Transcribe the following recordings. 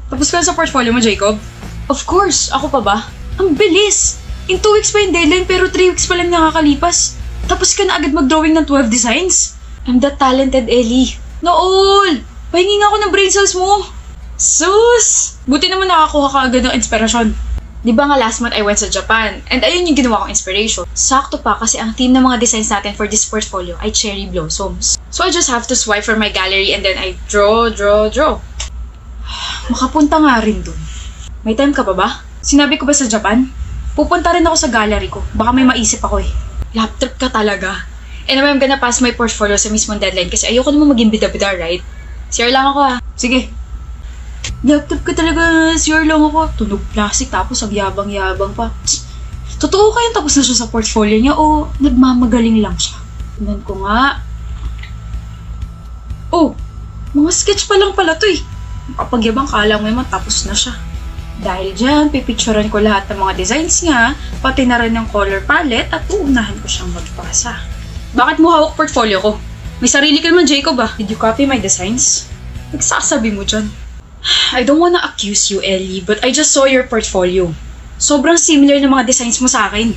Tapos ka na sa portfolio mo, Jacob? Of course, ako pa ba? Ang bilis! In 2 weeks pa yung deadline pero 3 weeks pa lang nakakalipas. Tapos ka na agad mag-drawing ng 12 designs. I'm that talented, Ellie. Nool! Pahingin ako ng brain cells mo. Sus! Buti naman nakakuha ka agad ng inspirasyon. Di ba nga last month I went sa Japan and ayun yung ginawa kong inspiration. Sakto pa kasi ang theme ng mga designs natin for this portfolio ay cherry blossoms. So I just have to swipe for my gallery and then I draw. Makapunta nga rin dun. May time ka pa ba? Sinabi ko ba sa Japan? Pupunta rin ako sa gallery ko. Baka may maisip ako eh. Laptop ka talaga. Anyway, I'm gonna pass my portfolio sa mismong deadline kasi ayoko naman maging bida-bida, right? Share lang ako ah. Sige. Laptop ka talaga. Share lang ako. Tunog plastic tapos ang yabang-yabang pa. Totoo kayang tapos na siya sa portfolio niya o nagmamagaling lang siya? Tingnan ko nga. Oh, mga sketch pa lang pala to eh. Kapag yabang kala mo naman tapos na siya. Dahil dyan, pipicturean ko lahat ng mga designs niya, pati na rin ng color palette at uunahan ko siyang magpasa. Bakit mo hawak portfolio ko? May sarili ka naman, Jacob ah. Did you copy my designs? Nagsasabi mo dyan. I don't wanna accuse you, Ellie, but I just saw your portfolio. Sobrang similar ng mga designs mo sa akin.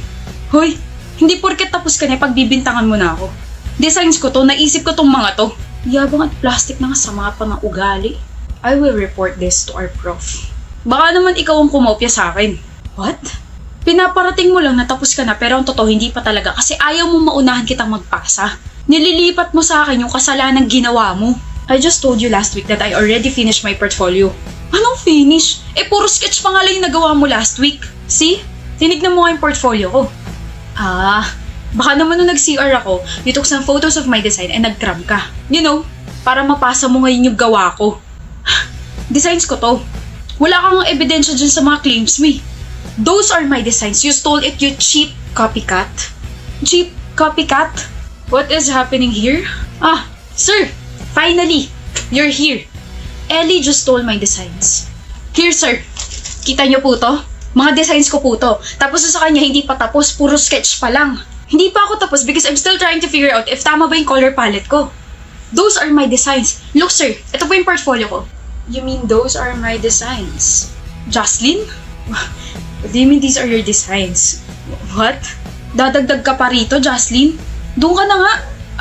Hoy, hindi porket tapos ka na pagbibintangan mo na ako. Designs ko to, naisip ko tong mga to. Yabang at plastic na nga sama pa ng ugali. I will report this to our prof. Baka naman ikaw ang kumopya sa akin. What? Pinaparating mo lang na tapos ka na pero ang totoo hindi pa talaga kasi ayaw mo maunahan kitang magpasa. Nililipat mo sa akin yung kasalanan ginawa mo. I just told you last week that I already finished my portfolio. Anong finish? Puro sketch pa nga lang yung nagawa mo last week. See? Tinignan mo nga yung portfolio ko. Baka naman nung nag-CR ako, you took some photos of my design and nag-cram ka. You know, para mapasa mo ngayon yung gawa ko. Designs ko to. Wala kang ebidensya dyan sa mga claims mo. Those are my designs. You stole it, you cheap copycat. Cheap copycat? What is happening here? Sir! Finally! You're here. Ellie just stole my designs. Here, sir. Kita niyo po to? Mga designs ko po to. Tapos sa kanya, hindi pa tapos. Puro sketch pa lang. Hindi pa ako tapos because I'm still trying to figure out if tama ba yung color palette ko. Those are my designs. Look, sir. Ito po yung portfolio ko. You mean those are my designs? Jocelyn? What do you mean these are your designs? What? Dadagdag ka pa rito, Jocelyn? Doon ka na nga.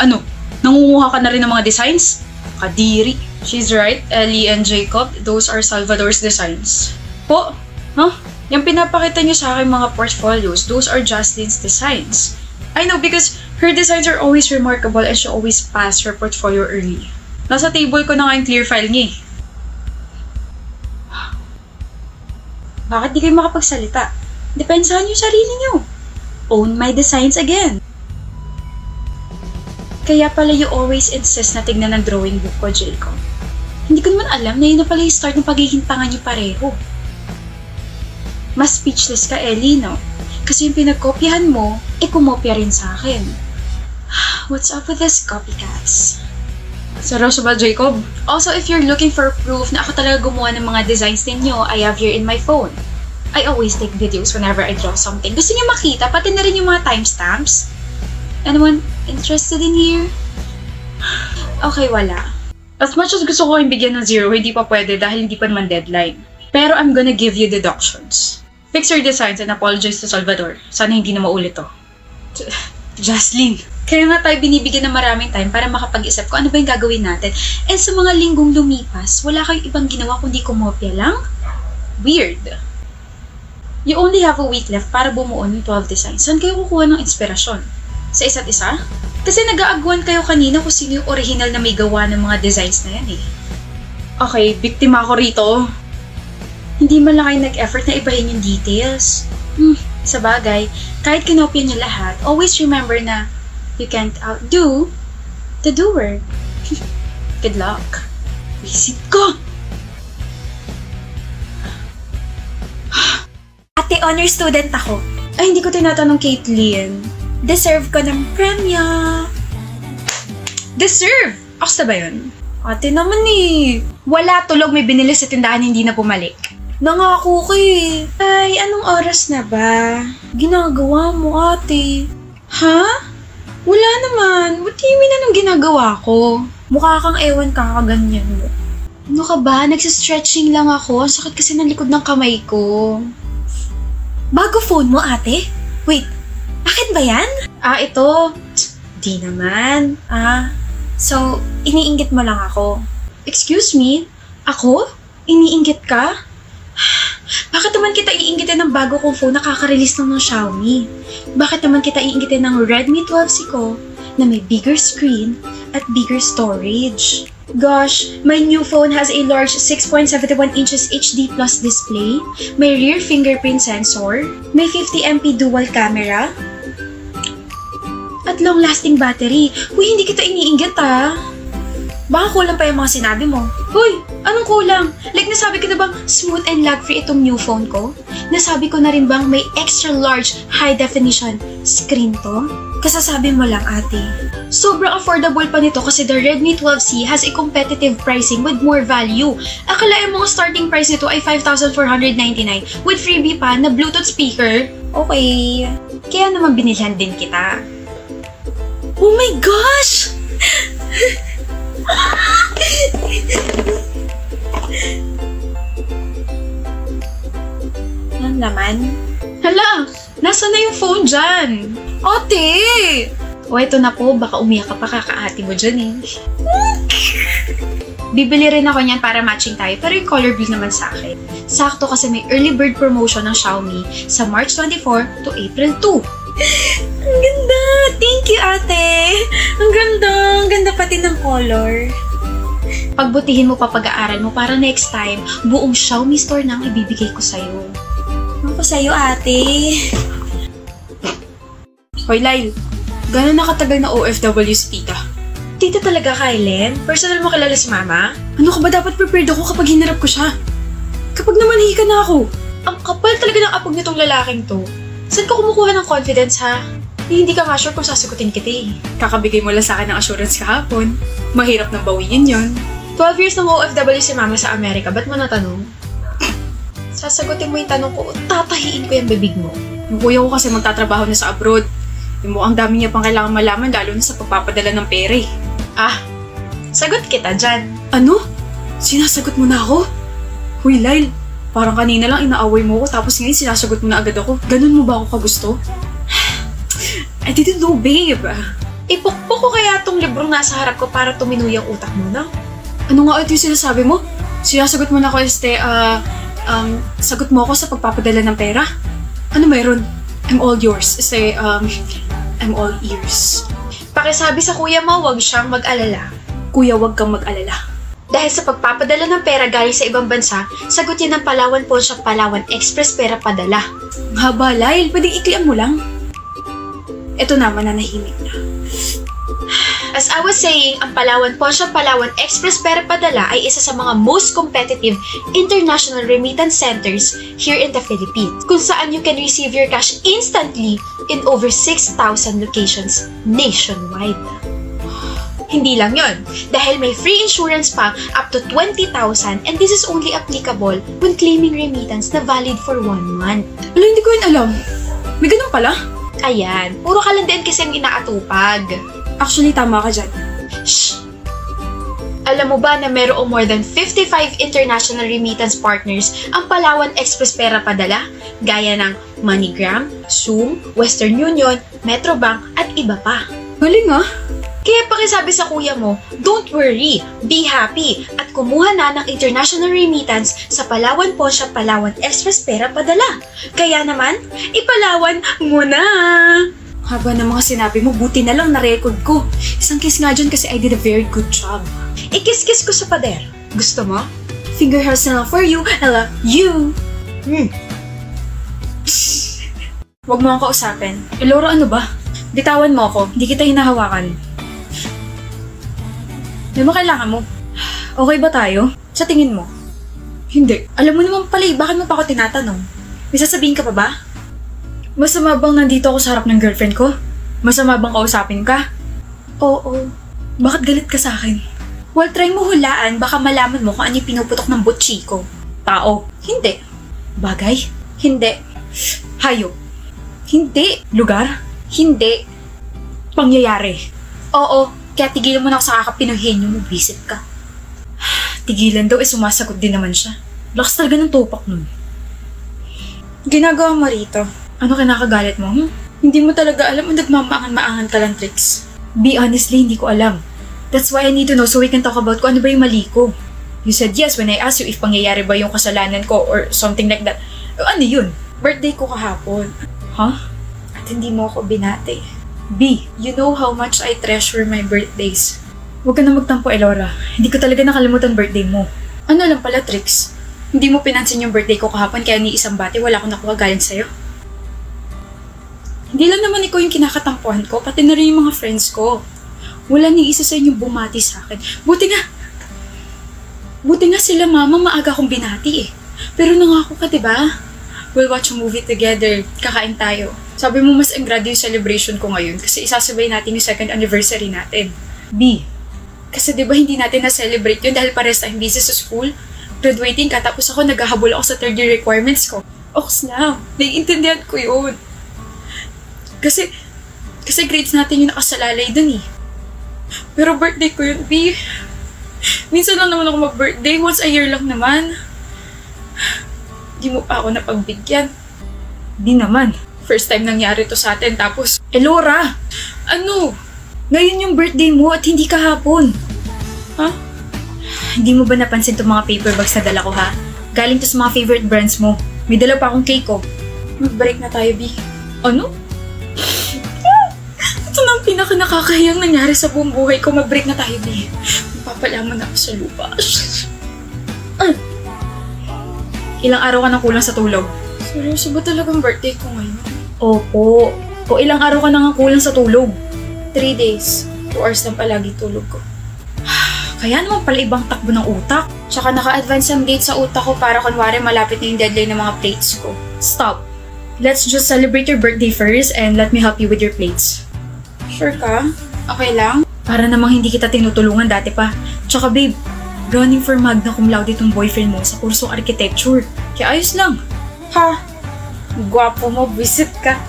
Ano? Nangunguha ka na rin ng mga designs? Kadiri. She's right, Ellie and Jacob. Those are Salvador's designs. Po? Huh? Yung pinapakita niyo sa akin mga portfolios, those are Jocelyn's designs. I know because her designs are always remarkable and she always passed her portfolio early. Nasa table ko na nga yung clear file niya eh. Bakit di kayo makapagsalita? Depensahan niyo sarili niyo. Own my designs again. Kaya pala you always insist na tignan ang drawing book ko, Jacob. Hindi ko naman alam na yun na pala yung start ng pagiging tanga niyo pareho. Mas speechless ka, Ellie, no? Kasi yung pinagkopyahan mo, kumopya rin sa akin. What's up with this copycats? Seryoso ba, Jacob? Also, if you're looking for proof na ako talaga gumawa ng mga designs ninyo, I have here in my phone. I always take videos whenever I draw something. Gusto niyo makita, pati na rin yung mga timestamps? Anyone interested in here? Okay, wala. As much as gusto ko yung bigyan ng 0, hindi pa pwede dahil hindi pa naman deadline. Pero I'm gonna give you deductions. Fix your designs and apologize to Salvador. Sana hindi na maulit to. Jocelyn, kaya nga tayo binibigyan ng maraming time para makapag-isip kung ano ba yung gagawin natin. And sa mga linggong lumipas, wala kayong ibang ginawa kundi kumopya lang? Weird. You only have a week left para bumuo ng 12 designs. Saan kayo kukuha ng inspirasyon? Sa isa't isa? Kasi nag-aaguan kayo kanina kung sino yung original na may gawa ng mga designs na yan eh. Okay, biktima ako rito. Hindi man lang kayo nag-effort na ibahin yung details. Sa bagay, kahit kinopya niyo lahat, always remember na you can't outdo the doer. Good luck. Visit ko! Ate, honor student ako. Ay, hindi ko tinatanong, Caitlyn. Deserve ko ng premyo. Deserve? Aksa ba yun? Ate naman eh. Wala, tulog, may binili sa tindahan, hindi na bumalik. Nangako ko eh. Ay, anong oras na ba? Ginagawa mo, ate. Ha? Wala naman. What do you mean anong ginagawa ko? Mukha kang ewan kakaganyan mo. Ano ka ba? Nagsistretching lang ako. Ang sakit kasi ng likod ng kamay ko. Bago phone mo, ate? Wait, akin ba yan? Ito. Di naman. So, iniinggit mo lang ako. Excuse me? Ako? Iniinggit ka? Bakit naman kita iinggitin ng bago kong phone na kaka-release lang ng Xiaomi? Bakit naman kita iinggitin ng Redmi 12C ko na may bigger screen at bigger storage? Gosh, my new phone has a large 6.71 inches HD plus display, may rear fingerprint sensor, may 50MP dual camera, at long-lasting battery. Uy, hindi kita iniinggit Baka kulang pa yung mga sinabi mo. Hoy, anong kulang? Like nasabi ko na bang smooth and lag-free itong new phone ko? Nasabi ko na rin bang may extra large high definition screen to? Kasasabi mo lang, ate. Sobrang affordable pa nito kasi the Redmi 12C has a competitive pricing with more value. Akalain mo ang starting price nito ay 5,499 with freebie pa na Bluetooth speaker. Okay. Kaya naman binilhan din kita. Oh my gosh! Yan naman. Hala, nasa na yung phone dyan? Ate! O eto na po, baka umiyak ka pa kakaati mo dyan Bibili rin ako niyan para matching tayo, pero yung color blue naman sa akin. Sakto kasi may early bird promotion ng Xiaomi sa March 24 to April 2. Ang ganda! Thank you, ate! Ang ganda! Ang ganda pati ng color. Pagbutihin mo pa pag-aaral mo para next time, buong Xiaomi store nang ibibigay ko sa'yo. Ako sa'yo, ate. Hoy, Lyle. Gano'n nakatagal na OFW si tita? Tita talaga, Kylen? Personal mo kilala si mama? Ano ka ba dapat prepared ako kapag hinarap ko siya? Kapag namanhi ka na ako. Ang kapal talaga ng apog nitong lalaking to. Saan ka kumukuha ng confidence, ha? Hindi ka nga sure kung sasagutin kita Kakabigay mo lang sa akin ng assurance kahapon. Mahirap nang bawiin yon. 12 years ng OFW si mama sa Amerika, ba't mo natanong? Sasagutin mo yung tanong ko, tatahiin ko yung bibig mo. Yung kuya ko kasi magtatrabaho na sa abroad. Yung ang dami niya pang kailangan malaman, lalo na sa pagpapadala ng pera sagot kita dyan. Ano? Sinasagot mo na ako? Huy, Lyle, parang kanina lang inaaway mo ako tapos ngayon sinasagot mo na agad ako. Ganun mo ba ako kagusto? I didn't know, babe. Ipukpok ko kaya tong librong nasa harap ko para tuminuy ang utak mo na? Ano nga ito yung sinasabi mo? Sinasagot mo na ako, sagot mo ako sa pagpapadala ng pera? Ano mayroon? I'm all yours. I'm all ears. Pakisabi sa kuya mo, huwag siyang mag-alala. Kuya, huwag kang mag-alala. Dahil sa pagpapadala ng pera galing sa ibang bansa, sagot yan ng Palawan Pawn Shop Palawan Express Pera Padala. Ang haba, Lyle. Pwedeng iklian mo lang. Ito na, mananahimik na. As I was saying, ang Palawan Pawn Shop Palawan Express Pera Padala ay isa sa mga most competitive international remittance centers here in the Philippines, kung saan you can receive your cash instantly in over 6,000 locations nationwide. Hindi lang yon, dahil may free insurance pa up to 20,000 and this is only applicable when claiming remittance na valid for 1 month. Wala, hindi ko yun alam. May ganun pala? Ayan, puro kalandian kasi ang inaatupag. Actually, tama ka dyan. Shh! Alam mo ba na mayroong more than 55 international remittance partners ang Palawan Express Pera Padala, gaya ng MoneyGram, Zoom, Western Union, Metrobank at iba pa. Galing Kaya pakisabi sa kuya mo, don't worry, be happy, at kumuha na ng international remittance sa Palawan Pawn Shop Palawan Express Pera Padala. Kaya naman, ipalawan mo na! Haba ng mga sinabi mo, buti na lang na-record ko. Isang kiss nga dyan kasi I did a very good job. Ikis-kiss ko sa pader. Gusto mo? Finger hugs na lang for you. I love you. Huwag mo akong kausapin. Laura, ano ba? Bitawan mo ako. Hindi kita hinahawakan. Ano mo kailangan mo? Okay ba tayo? Sa tingin mo? Hindi. Alam mo naman pala bakit mo pa ako tinatanong? May sasabihin ka pa ba? Masama bang nandito ako sa harap ng girlfriend ko? Masama bang kausapin ka? Oo. Bakit galit ka sa akin? Well, try mo hulaan, baka malaman mo kung ano yung pinuputok ng butchi ko. Tao? Hindi. Bagay? Hindi. Hayop? Hindi. Lugar? Hindi. Pangyayari? Oo. Kaya tigilan mo na ako sa kakapinanghenyo mo, visit ka. tigilan daw, sumasagot din naman siya. Lakas talaga ng tupak nun. Ginagawa mo rito. Ano kinakagalit mo? Hindi mo talaga alam o nagmamaangan-maangan ka lang, Trix. Be honestly, hindi ko alam. That's why I need to know so we can talk about kung ano ba yung mali ko. You said yes when I asked you if pangyayari ba yung kasalanan ko or something like that. Ano yun? Birthday ko kahapon. Huh? At hindi mo ako binati. B, You know how much I treasure my birthdays. huwag ka na magtampo, Elora. Hindi ko talaga nakalimutan birthday mo. Ano lang pala, Trix? Hindi mo pinansin yung birthday ko kahapon kaya ni isang bati wala akong nakuha galing sa'yo. Hindi lang naman ikaw yung kinakatampuhan ko, pati na rin yung mga friends ko. Wala ni isa sa inyo bumati sa akin. Buti nga sila mama maaga akong binati eh. Pero nangako ka, diba? We'll watch a movie together. Kakain tayo. Sabi mo mas engrado yung celebration ko ngayon kasi isasabay natin yung 2nd anniversary natin. B, kasi diba hindi natin na-celebrate yun dahil pares tayong busy sa school? Graduating ka tapos ako naghahabol ako sa 3rd year requirements ko. Oks lang. Naiintindihan ko yun. Kasi grades natin yung nakasalalay dun eh. Pero birthday ko yun, B. Minsan lang naman ako mag-birthday. Once a year lang naman. Di mo pa ako napagbigyan. Di naman. First time nangyari to sa atin. Tapos, Elora! Ano? Ngayon yung birthday mo at hindi kahapon. Ha? Hindi mo ba napansin itong mga paper bags na dala ko, ha? Galing to sa mga favorite brands mo. May dala pa akong cake, oh. Mag-break na tayo, B. Ano? Ito na ang pinaka-nakakahiyang nangyari sa buong buhay ko. Mag-break na tayo, B. Magpapalaman ako sa lupa. Ilang araw ka nang kulang sa tulog? Seryoso ba talagang birthday ko ngayon? Opo. O ilang araw ka nang kulang sa tulog? 3 days. 2 hours lang palagi tulog ko. Kaya naman pala ibang takbo ng utak. Tsaka naka-advance ang date sa utak ko para kunwari malapit na yung deadline ng mga plates ko. Stop. Let's just celebrate your birthday first and let me help you with your plates. Sure ka? Okay lang? Para namang hindi kita tinutulungan dati pa. Tsaka babe, running for magna cum laude itong boyfriend mo sa kursong architecture. Kaya ayos lang. Ha? Gwapo mo, visit ka.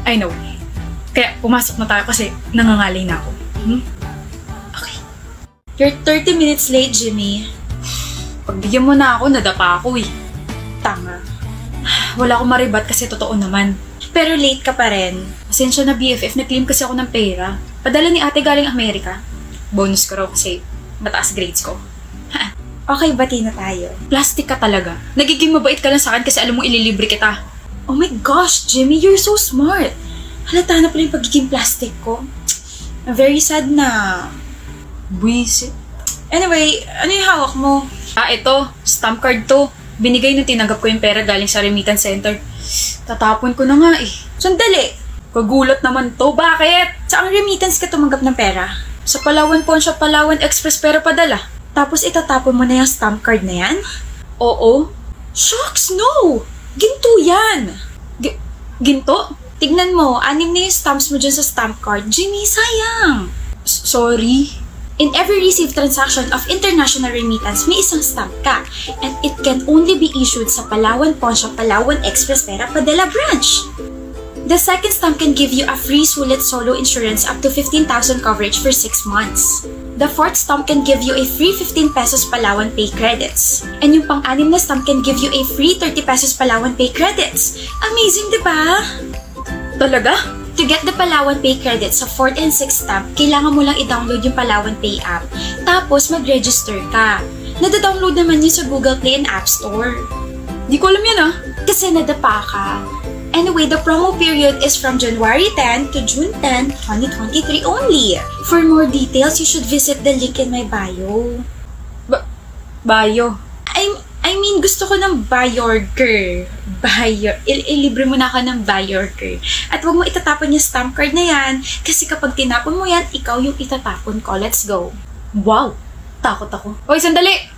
I know. Kaya pumasok na tayo kasi nangangalay na ako. Okay. You're 30 minutes late, Jimmy. Pagbigyan mo na ako, nadapa ako eh. Tama. Wala akong maribat kasi totoo naman. Pero late ka pa rin. Pasensya na BFF, nag-claim kasi ako ng pera. Padala ni ate galing Amerika. Bonus ko raw kasi mataas grades ko. Okay, bati na tayo. Plastic ka talaga. Nagiging mabait ka lang sa akin kasi alam mo ililibre kita. Oh my gosh, Jimmy, you're so smart. Halata na pala yung pagiging plastic ko. I'm very sad na. Buisit. Anyway, ano yung hawak mo? Ito. Stamp card to. Binigay nung tinanggap ko yung pera galing sa remittance center. Tatapon ko na nga eh. Sandali! Kagulat naman to. Bakit? Saan remittance ka tumanggap ng pera? Sa Palawan Pawn Shop, Palawan Express pera padala. Tapos itatapon mo na yung stamp card na yan? Oo. Shucks, no! Ginto yan! Ginto? Tignan mo, 6 na yung stamps mo dyan sa stamp card. Jimmy, sayang! Sorry. In every received transaction of international remittance, may isang stamp ka. And it can only be issued sa Palawan Pawn Shop, Palawan Express Pera Padala branch. The second stamp can give you a free sulit solo insurance up to 15,000 coverage for 6 months. The fourth stamp can give you a free 15 pesos Palawan Pay credits. And yung pang-anim na stamp can give you a free 30 pesos Palawan Pay credits. Amazing, diba? Talaga? To get the Palawan Pay credits sa 4th and 6th stamp, kailangan mo lang i-download yung Palawan Pay app. Tapos mag-register ka. Nada-download naman yun sa Google Play and App Store. Di ko alam yan ah. Kasi nadapa ka. Anyway, the promo period is from January 10 to June 10, 2023 only. For more details, you should visit the link in my bio. Bio? I mean, gusto ko ng Bayorker. Ilibre mo na ako ng Bayorker. At huwag mo itatapon yung stamp card na yan, kasi kapag tinapon mo yan, ikaw yung itatapon ko. Let's go. Wow! Takot ako. Hoy, sandali!